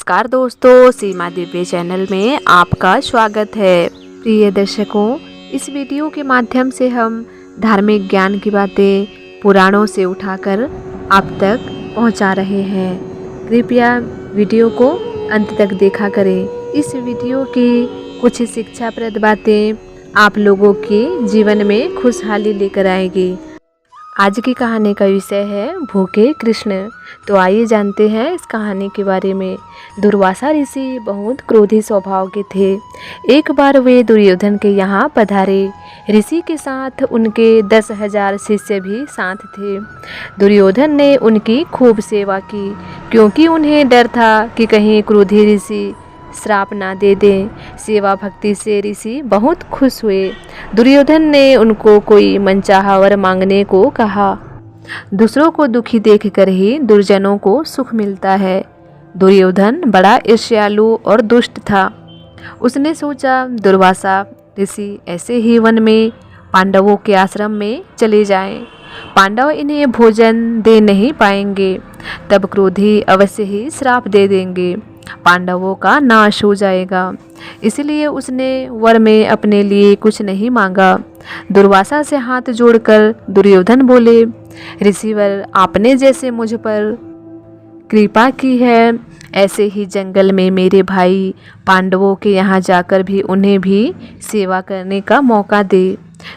नमस्कार दोस्तों, सीमा दिव्य चैनल में आपका स्वागत है। प्रिय दर्शकों, इस वीडियो के माध्यम से हम धार्मिक ज्ञान की बातें पुराणों से उठाकर आप तक पहुंचा रहे हैं। कृपया वीडियो को अंत तक देखा करें। इस वीडियो की कुछ शिक्षाप्रद बातें आप लोगों के जीवन में खुशहाली लेकर आएगी। आज की कहानी का विषय है भूखे कृष्ण। तो आइए जानते हैं इस कहानी के बारे में। दुर्वासा ऋषि बहुत क्रोधी स्वभाव के थे। एक बार वे दुर्योधन के यहाँ पधारे। ऋषि के साथ उनके 10,000 शिष्य भी साथ थे। दुर्योधन ने उनकी खूब सेवा की, क्योंकि उन्हें डर था कि कहीं क्रोधी ऋषि श्राप ना दे दें। सेवा भक्ति से ऋषि बहुत खुश हुए। दुर्योधन ने उनको कोई मनचाहा वर मांगने को कहा। दूसरों को दुखी देखकर ही दुर्जनों को सुख मिलता है। दुर्योधन बड़ा ईर्ष्यालु और दुष्ट था। उसने सोचा दुर्वासा ऋषि ऐसे ही वन में पांडवों के आश्रम में चले जाएं। पांडव इन्हें भोजन दे नहीं पाएंगे, तब क्रोधी अवश्य ही श्राप दे देंगे। पांडवों का नाश हो जाएगा। इसलिए उसने वर में अपने लिए कुछ नहीं मांगा। दुर्वासा से हाथ जोड़कर दुर्योधन बोले, ऋषिवर, आपने जैसे मुझ पर कृपा की है, ऐसे ही जंगल में मेरे भाई पांडवों के यहाँ जाकर भी उन्हें भी सेवा करने का मौका दे।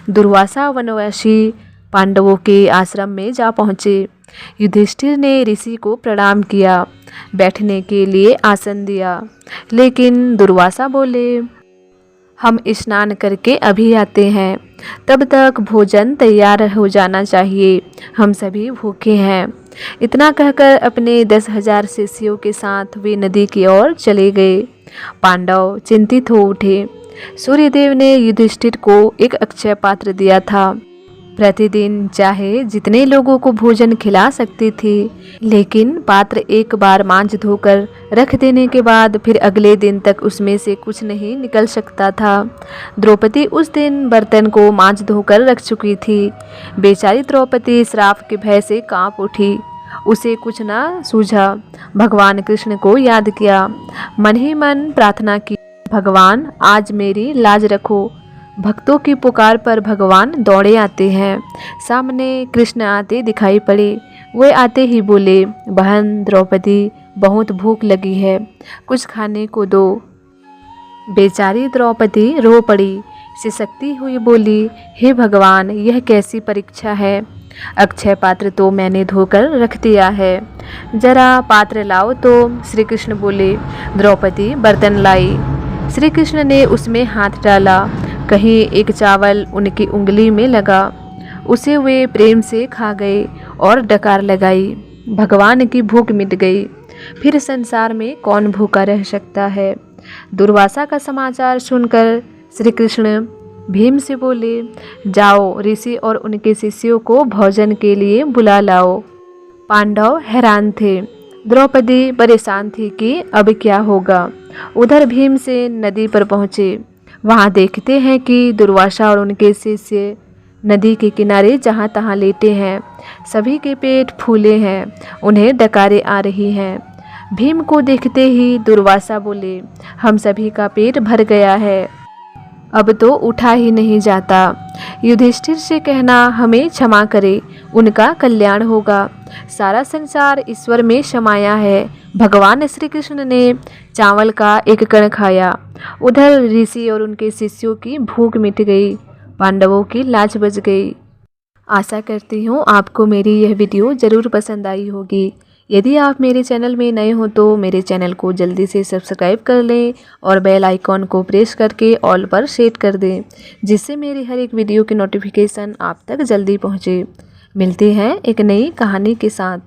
दुर्वासा वनवासी पांडवों के आश्रम में जा पहुँचे। युधिष्ठिर ने ऋषि को प्रणाम किया, बैठने के लिए आसन दिया, लेकिन दुर्वासा बोले, हम स्नान करके अभी आते हैं, तब तक भोजन तैयार हो जाना चाहिए, हम सभी भूखे हैं। इतना कहकर अपने 10,000 शिष्यों के साथ वे नदी की ओर चले गए। पांडव चिंतित हो उठे। सूर्यदेव ने युधिष्ठिर को एक अक्षय पात्र दिया था। प्रतिदिन चाहे जितने लोगों को भोजन खिला सकती थी, लेकिन पात्र एक बार मांझ धोकर रख देने के बाद फिर अगले दिन तक उसमें से कुछ नहीं निकल सकता था। द्रौपदी उस दिन बर्तन को मांझ धोकर रख चुकी थी। बेचारी द्रौपदी श्राप के भय से कांप उठी। उसे कुछ ना सूझा। भगवान कृष्ण को याद किया, मन ही मन प्रार्थना की, भगवान आज मेरी लाज रखो। भक्तों की पुकार पर भगवान दौड़े आते हैं। सामने कृष्ण आते दिखाई पड़े। वे आते ही बोले, बहन द्रौपदी, बहुत भूख लगी है, कुछ खाने को दो। बेचारी द्रौपदी रो पड़ी। सिसकती हुई बोली, हे भगवान, यह कैसी परीक्षा है। अक्षय पात्र तो मैंने धोकर रख दिया है, जरा पात्र लाओ तो। श्री कृष्ण बोले। द्रौपदी बर्तन लाई। श्री कृष्ण ने उसमें हाथ डाला। कहीं एक चावल उनकी उंगली में लगा। उसे वे प्रेम से खा गए और डकार लगाई। भगवान की भूख मिट गई। फिर संसार में कौन भूखा रह सकता है। दुर्वासा का समाचार सुनकर श्री कृष्ण भीम से बोले, जाओ ऋषि और उनके शिष्यों को भोजन के लिए बुला लाओ। पांडव हैरान थे। द्रौपदी परेशान थी कि अब क्या होगा। उधर भीम से नदी पर पहुँचे। वहाँ देखते हैं कि दुर्वासा और उनके शिष्य नदी के किनारे जहाँ तहाँ लेटे हैं। सभी के पेट फूले हैं, उन्हें डकारें आ रही हैं। भीम को देखते ही दुर्वासा बोले, हम सभी का पेट भर गया है, अब तो उठा ही नहीं जाता। युधिष्ठिर से कहना हमें क्षमा करे, उनका कल्याण होगा। सारा संसार ईश्वर में समाया है। भगवान श्री कृष्ण ने चावल का एक कण खाया। उधर ऋषि और उनके शिष्यों की भूख मिट गई। पांडवों की लाज बच गई। आशा करती हूँ आपको मेरी यह वीडियो ज़रूर पसंद आई होगी। यदि आप मेरे चैनल में नए हो तो मेरे चैनल को जल्दी से सब्सक्राइब कर लें और बेल आइकॉन को प्रेस करके ऑल पर सेट कर दें, जिससे मेरी हर एक वीडियो की नोटिफिकेशन आप तक जल्दी पहुँचे। मिलते हैं एक नई कहानी के साथ।